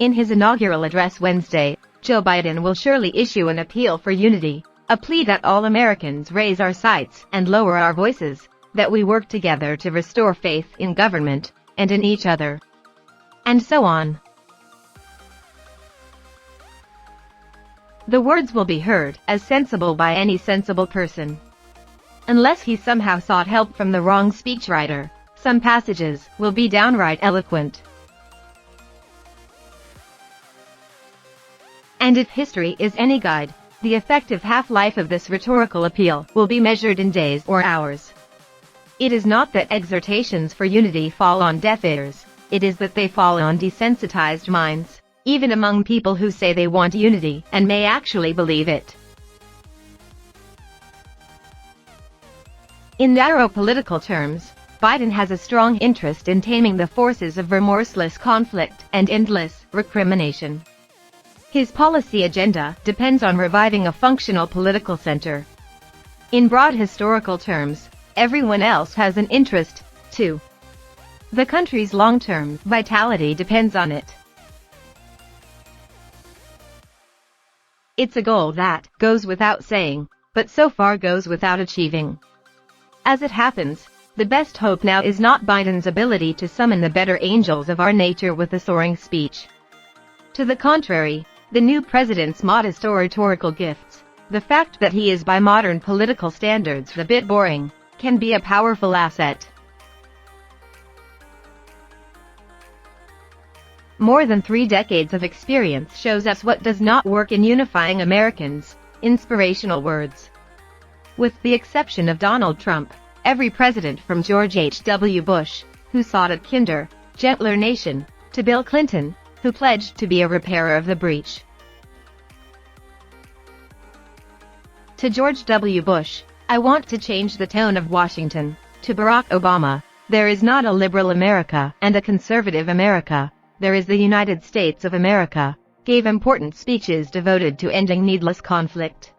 In his inaugural address Wednesday, Joe Biden will surely issue an appeal for unity, a plea that all Americans raise our sights and lower our voices, that we work together to restore faith in government and in each other. And so on. The words will be heard as sensible by any sensible person. Unless he somehow sought help from the wrong speechwriter, some passages will be downright eloquent. And if history is any guide, the effective half-life of this rhetorical appeal will be measured in days or hours. It is not that exhortations for unity fall on deaf ears, it is that they fall on desensitized minds, even among people who say they want unity and may actually believe it. In narrow political terms, Biden has a strong interest in taming the forces of remorseless conflict and endless recrimination. His policy agenda depends on reviving a functional political center. In broad historical terms, everyone else has an interest, too. The country's long-term vitality depends on it. It's a goal that goes without saying, but so far goes without achieving. As it happens, the best hope now is not Biden's ability to summon the better angels of our nature with a soaring speech. To the contrary, the new president's modest oratorical gifts, the fact that he is by modern political standards a bit boring, can be a powerful asset. More than 3 decades of experience shows us what does not work in unifying Americans: inspirational words. With the exception of Donald Trump, every president from George H.W. Bush, who sought a kinder, gentler nation, to Bill Clinton, who pledged to be a repairer of the breach. To George W. Bush, I want to change the tone of Washington. To Barack Obama, there is not a liberal America and a conservative America, there is the United States of America, gave important speeches devoted to ending needless conflict.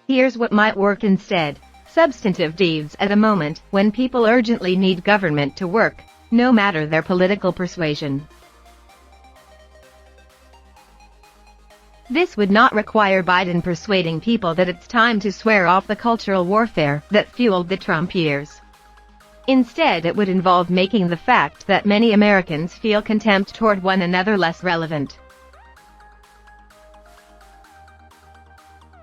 Here's what might work instead: substantive deeds at a moment when people urgently need government to work, no matter their political persuasion. This would not require Biden persuading people that it's time to swear off the cultural warfare that fueled the Trump years. Instead, it would involve making the fact that many Americans feel contempt toward one another less relevant.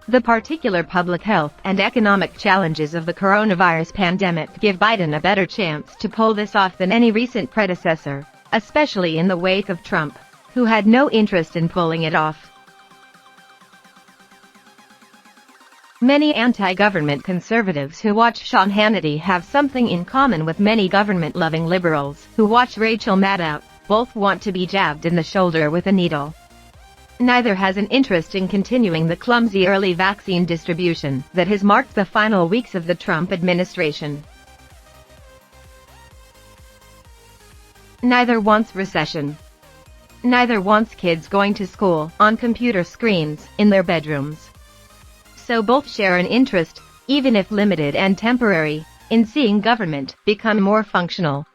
The particular public health and economic challenges of the coronavirus pandemic give Biden a better chance to pull this off than any recent predecessor, especially in the wake of Trump, who had no interest in pulling it off. Many anti-government conservatives who watch Sean Hannity have something in common with many government-loving liberals who watch Rachel Maddow. Both want to be jabbed in the shoulder with a needle. Neither has an interest in continuing the clumsy early vaccine distribution that has marked the final weeks of the Trump administration. Neither wants recession. Neither wants kids going to school on computer screens in their bedrooms. So both share an interest, even if limited and temporary, in seeing government become more functional.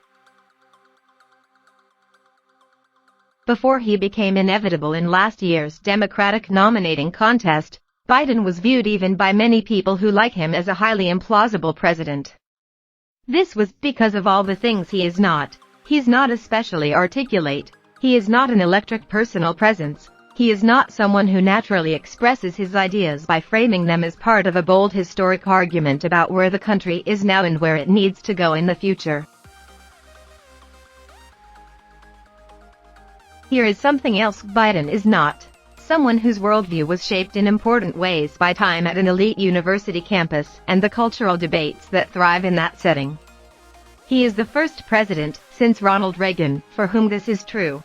Before he became inevitable in last year's Democratic nominating contest, Biden was viewed even by many people who like him as a highly implausible president. This was because of all the things he is not. He's not especially articulate. He is not an electric personal presence. He is not someone who naturally expresses his ideas by framing them as part of a bold historic argument about where the country is now and where it needs to go in the future. Here is something else Biden is not: someone whose worldview was shaped in important ways by time at an elite university campus and the cultural debates that thrive in that setting. He is the first president since Ronald Reagan for whom this is true.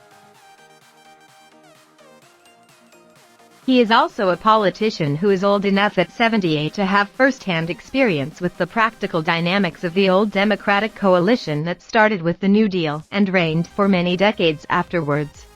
He is also a politician who is old enough at 78 to have first-hand experience with the practical dynamics of the old Democratic coalition that started with the New Deal and reigned for many decades afterwards.